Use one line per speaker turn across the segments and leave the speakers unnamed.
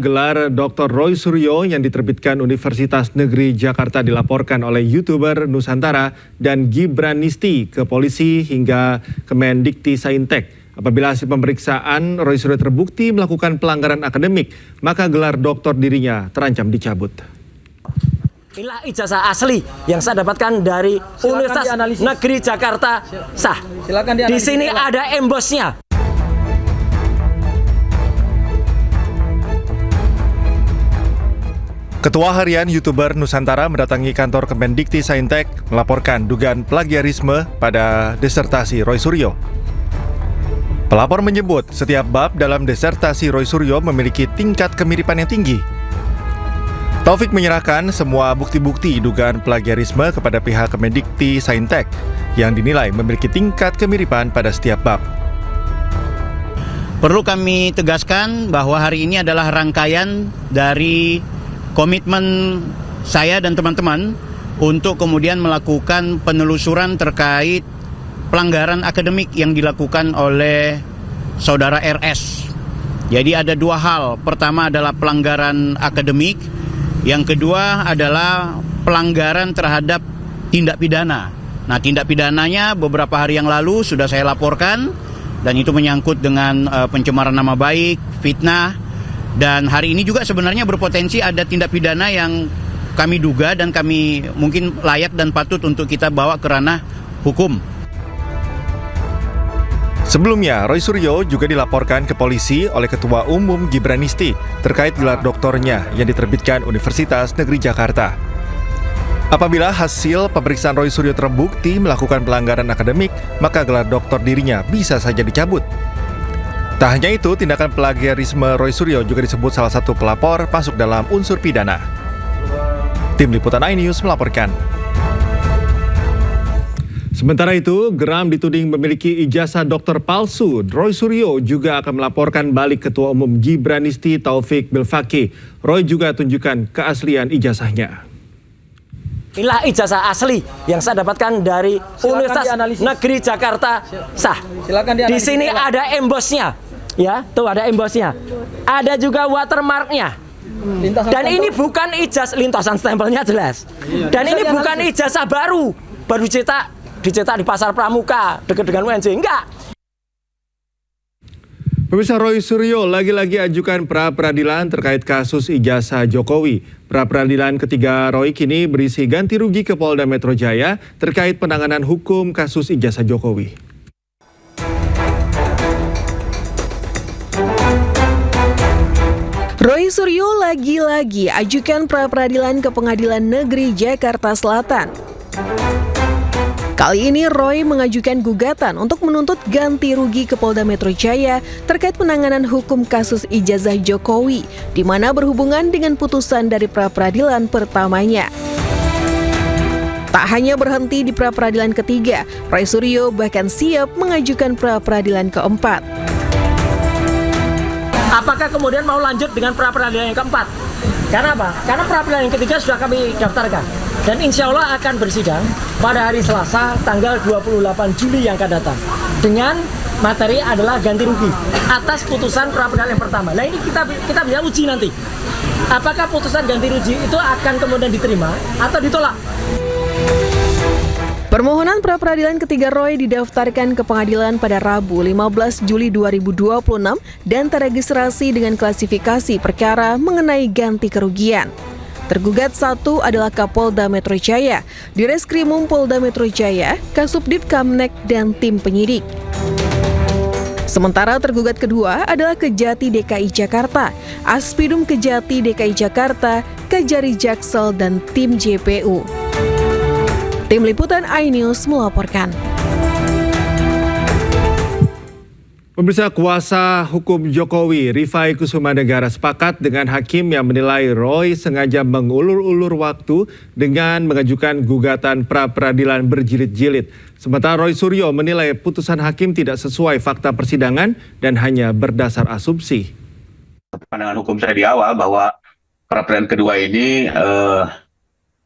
gelar Dr. Roy Suryo yang diterbitkan Universitas Negeri Jakarta dilaporkan oleh YouTuber Nusantara dan Gibranisti ke polisi hingga Kemendikti Saintek. Apabila hasil pemeriksaan Roy Suryo terbukti melakukan pelanggaran akademik, maka gelar doktor dirinya terancam dicabut.
Inilah ijazah asli yang saya dapatkan dari Universitas Negeri Jakarta sah. Di sini ada embosnya.
Ketua Harian YouTuber Nusantara mendatangi kantor Kemendikti Saintek melaporkan dugaan plagiarisme pada disertasi Roy Suryo. Pelapor menyebut setiap bab dalam disertasi Roy Suryo memiliki tingkat kemiripan yang tinggi. Taufik menyerahkan semua bukti-bukti dugaan plagiarisme kepada pihak Kemendikti Saintek yang dinilai memiliki tingkat kemiripan pada setiap bab.
Perlu kami tegaskan bahwa hari ini adalah rangkaian dari komitmen saya dan teman-teman untuk kemudian melakukan penelusuran terkait pelanggaran akademik yang dilakukan oleh saudara RS. Jadi ada dua hal. Pertama adalah pelanggaran akademik, yang kedua adalah pelanggaran terhadap tindak pidana. Nah, tindak pidananya beberapa hari yang lalu sudah saya laporkan, dan itu menyangkut dengan pencemaran nama baik, fitnah. Dan hari ini juga sebenarnya berpotensi ada tindak pidana yang kami duga dan kami mungkin layak dan patut untuk kita bawa ke ranah hukum.
Sebelumnya, Roy Suryo juga dilaporkan ke polisi oleh Ketua Umum Gibranisti terkait gelar doktornya yang diterbitkan Universitas Negeri Jakarta. Apabila hasil pemeriksaan Roy Suryo terbukti melakukan pelanggaran akademik, maka gelar doktor dirinya bisa saja dicabut. Tak hanya itu, tindakan plagiarisme Roy Suryo juga disebut salah satu pelapor masuk dalam unsur pidana. Tim Liputan iNews melaporkan. Sementara itu, geram dituding memiliki ijazah dokter palsu. Roy Suryo juga akan melaporkan balik Ketua Umum Gibranisti Taufik Bilfaqih. Roy juga tunjukkan keaslian ijazahnya.
Inilah ijazah asli yang saya dapatkan dari Universitas Negeri Jakarta sah. Di sini ada embosnya. Ya, tuh ada embosnya. Ada juga watermarknya. Dan ini bukan ijazah, lintasan stempelnya jelas. Dan ini bukan ijazah baru dicetak di Pasar Pramuka dekat dengan UNJ, enggak.
Pemirsa, Roy Suryo lagi-lagi ajukan pra-peradilan terkait kasus ijazah Jokowi. Pra-peradilan ketiga Roy kini berisi ganti rugi ke Polda Metro Jaya terkait penanganan hukum kasus ijazah Jokowi.
Roy Suryo lagi-lagi ajukan pra-peradilan ke Pengadilan Negeri Jakarta Selatan. Kali ini Roy mengajukan gugatan untuk menuntut ganti rugi ke Polda Metro Jaya terkait penanganan hukum kasus ijazah Jokowi, di mana berhubungan dengan putusan dari pra-peradilan pertamanya. Tak hanya berhenti di pra-peradilan ketiga, Roy Suryo bahkan siap mengajukan pra-peradilan keempat.
Apakah kemudian mau lanjut dengan pra-peradilan yang keempat? Karena apa? Karena pra-peradilan yang ketiga sudah kami daftarkan. Dan insya Allah akan bersidang pada hari Selasa tanggal 28 Juli yang akan datang. Dengan materi adalah ganti rugi atas putusan pra-peradilan yang pertama. Nah, ini kita bisa uji nanti. Apakah putusan ganti rugi itu akan kemudian diterima atau ditolak?
Permohonan pra-peradilan ketiga Roy didaftarkan ke pengadilan pada Rabu 15 Juli 2026 dan teregistrasi dengan klasifikasi perkara mengenai ganti kerugian. Tergugat satu adalah Kapolda Metro Jaya, Direskrimum Polda Metro Jaya, Kasubdit Kamnek, dan tim penyidik. Sementara tergugat kedua adalah Kejati DKI Jakarta, Aspidum Kejati DKI Jakarta, Kejari Jaksel, dan tim JPU. Tim Liputan iNews melaporkan.
Pemirsa, kuasa hukum Jokowi, Rifai Kusumanegara sepakat dengan hakim yang menilai Roy sengaja mengulur-ulur waktu dengan mengajukan gugatan pra-peradilan berjilid-jilid. Sementara Roy Suryo menilai putusan hakim tidak sesuai fakta persidangan dan hanya berdasar asumsi.
Pandangan hukum saya di awal bahwa pra-peradilan kedua ini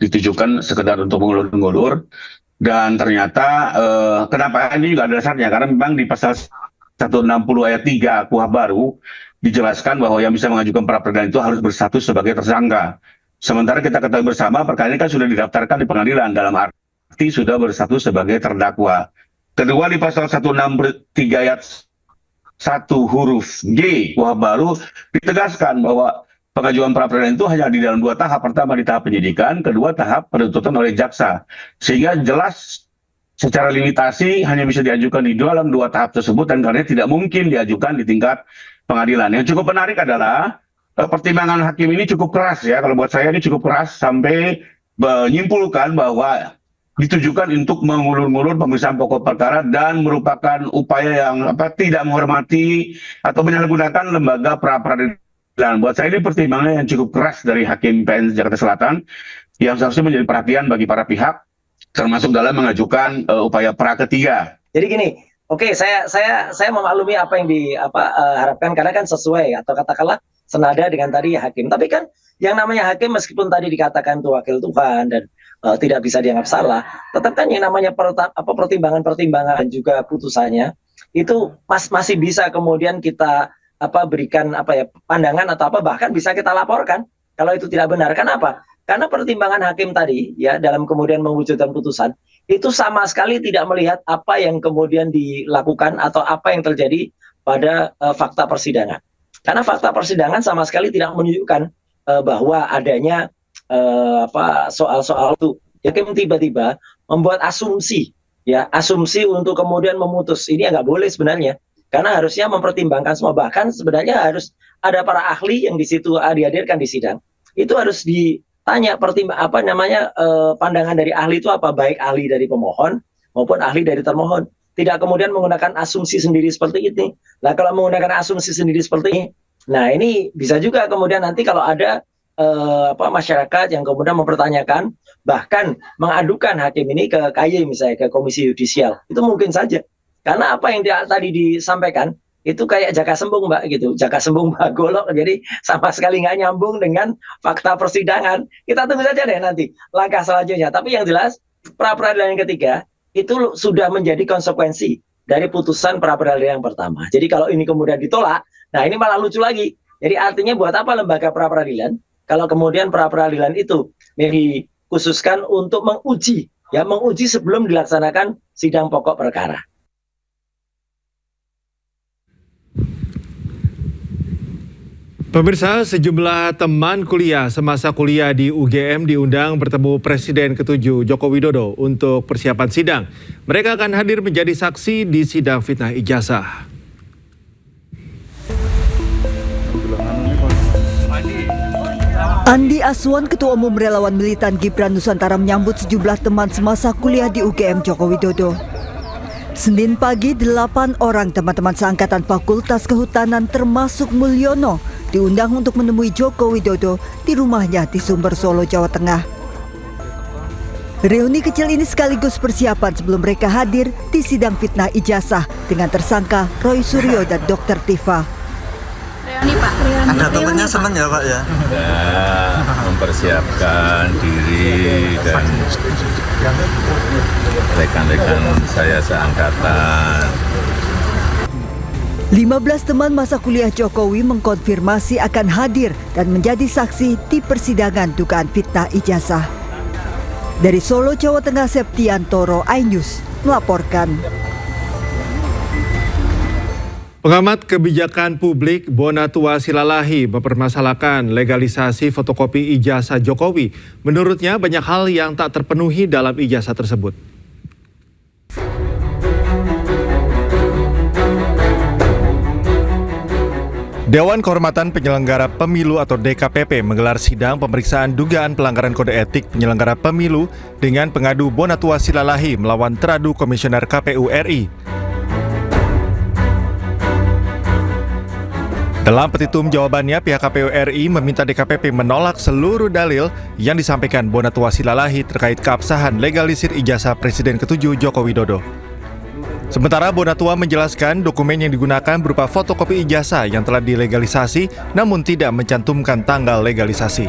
ditujukan sekedar untuk mengulur-ngulur, dan ternyata kenapa ini juga ada dasarnya, karena memang di pasal 160 ayat 3 KUH baru dijelaskan bahwa yang bisa mengajukan pra peradilan itu harus berstatus sebagai tersangka. Sementara kita ketahui bersama perkara ini kan sudah didaftarkan di pengadilan dalam arti sudah berstatus sebagai terdakwa. Kedua, di pasal 163 ayat 1 huruf G KUH baru ditegaskan bahwa pengajuan pra peradilan itu hanya di dalam 2 tahap. Pertama di tahap penyidikan, kedua tahap penuntutan oleh jaksa. Sehingga jelas secara limitasi hanya bisa diajukan di dalam 2 tahap tersebut dan karena tidak mungkin diajukan di tingkat pengadilan. Yang cukup menarik adalah pertimbangan hakim ini cukup keras ya. Kalau buat saya ini cukup keras sampai menyimpulkan bahwa ditujukan untuk mengulur-ngulur pemeriksaan pokok perkara dan merupakan upaya yang tidak menghormati atau menyalahgunakan lembaga pra peradilan. Buat saya ini pertimbangan yang cukup keras dari Hakim PN Jakarta Selatan yang seharusnya menjadi perhatian bagi para pihak termasuk dalam mengajukan upaya pra ketiga.
Jadi gini, oke, saya memaklumi apa yang diharapkan karena kan sesuai atau katakanlah senada dengan tadi hakim. Tapi kan yang namanya hakim meskipun tadi dikatakan itu wakil Tuhan dan tidak bisa dianggap salah, tetap kan yang namanya pertimbangan-pertimbangan dan juga putusannya itu masih bisa kemudian kita berikan pandangan atau bahkan bisa kita laporkan kalau itu tidak benar. Kenapa? Karena pertimbangan hakim tadi ya dalam kemudian mewujudkan putusan itu sama sekali tidak melihat apa yang kemudian dilakukan atau apa yang terjadi pada fakta persidangan. Karena fakta persidangan sama sekali tidak menunjukkan bahwa adanya soal-soal itu. Hakim tiba-tiba membuat asumsi untuk kemudian memutus. Ini nggak boleh sebenarnya. Karena harusnya mempertimbangkan semua. Bahkan sebenarnya harus ada para ahli yang di situ dihadirkan di sidang. Itu harus ditanya pandangan dari ahli itu apa, baik ahli dari pemohon maupun ahli dari termohon. Tidak kemudian menggunakan asumsi sendiri seperti ini. Nah, kalau menggunakan asumsi sendiri seperti ini, nah ini bisa juga kemudian nanti kalau ada masyarakat yang kemudian mempertanyakan, bahkan mengadukan hakim ini ke KY misalnya, ke Komisi Yudisial. Itu mungkin saja. Karena apa yang tadi disampaikan, itu kayak jaka sembung Mbak gitu. Jaka sembung Mbak Golok, jadi sama sekali nggak nyambung dengan fakta persidangan. Kita tunggu saja deh nanti langkah selanjutnya. Tapi yang jelas, pra peradilan yang ketiga, itu sudah menjadi konsekuensi dari putusan pra peradilan yang pertama. Jadi kalau ini kemudian ditolak, nah ini malah lucu lagi. Jadi artinya buat apa lembaga pra peradilan kalau kemudian pra peradilan itu dikhususkan untuk menguji sebelum dilaksanakan sidang pokok perkara.
Pemirsa, sejumlah teman kuliah semasa kuliah di UGM diundang bertemu Presiden ke-7 Joko Widodo untuk persiapan sidang. Mereka akan hadir menjadi saksi di sidang fitnah ijazah.
Andi Aswan, Ketua Umum Relawan Militan Gibran Nusantara menyambut sejumlah teman semasa kuliah di UGM Joko Widodo. Senin pagi, 8 orang teman-teman seangkatan Fakultas Kehutanan termasuk Mulyono diundang untuk menemui Joko Widodo di rumahnya di Sumber, Solo, Jawa Tengah. Reuni kecil ini sekaligus persiapan sebelum mereka hadir di sidang fitnah ijazah dengan tersangka Roy Suryo dan Dr. Tifa.
Reuni Pak,
ada temennya seneng ya Pak ya? Mempersiapkan diri dan rekan-rekan saya seangkatan.
15 teman masa kuliah Jokowi mengkonfirmasi akan hadir dan menjadi saksi di persidangan dugaan fitnah ijazah. Dari Solo, Jawa Tengah, Septiantoro, iNews melaporkan.
Pengamat kebijakan publik Bonatua Silalahi mempermasalahkan legalisasi fotokopi ijazah Jokowi. Menurutnya banyak hal yang tak terpenuhi dalam ijazah tersebut. Dewan Kehormatan Penyelenggara Pemilu atau DKPP menggelar sidang pemeriksaan dugaan pelanggaran kode etik penyelenggara pemilu dengan pengadu Bonatua Silalahi melawan teradu Komisioner KPU RI. Dalam petitum jawabannya, pihak KPU RI meminta DKPP menolak seluruh dalil yang disampaikan Bonatua Silalahi terkait keabsahan legalisir ijazah Presiden ke-7 Joko Widodo. Sementara Bonatua menjelaskan dokumen yang digunakan berupa fotokopi ijazah yang telah dilegalisasi namun tidak mencantumkan tanggal legalisasi.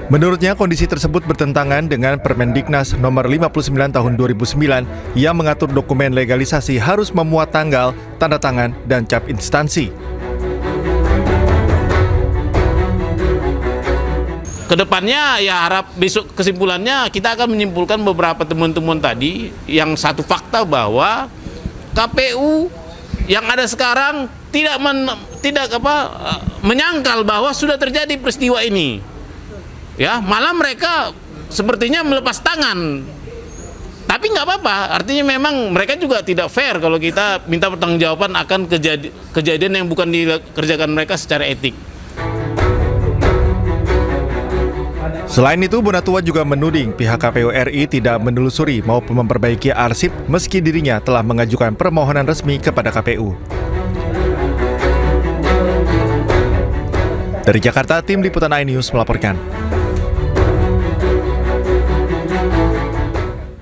Menurutnya, kondisi tersebut bertentangan dengan Permendiknas nomor 59 tahun 2009 yang mengatur dokumen legalisasi harus memuat tanggal, tanda tangan, dan cap instansi.
Kedepannya ya harap besok kesimpulannya kita akan menyimpulkan beberapa temuan-temuan tadi yang satu fakta bahwa KPU yang ada sekarang tidak menyangkal bahwa sudah terjadi peristiwa ini. Ya, malah mereka sepertinya melepas tangan. Tapi nggak apa-apa, artinya memang mereka juga tidak fair kalau kita minta pertanggungjawaban akan kejadian yang bukan dikerjakan mereka secara etik.
Selain itu, Bonatua juga menuding pihak KPU RI tidak menelusuri maupun memperbaiki arsip meski dirinya telah mengajukan permohonan resmi kepada KPU. Dari Jakarta, tim Liputan iNews melaporkan.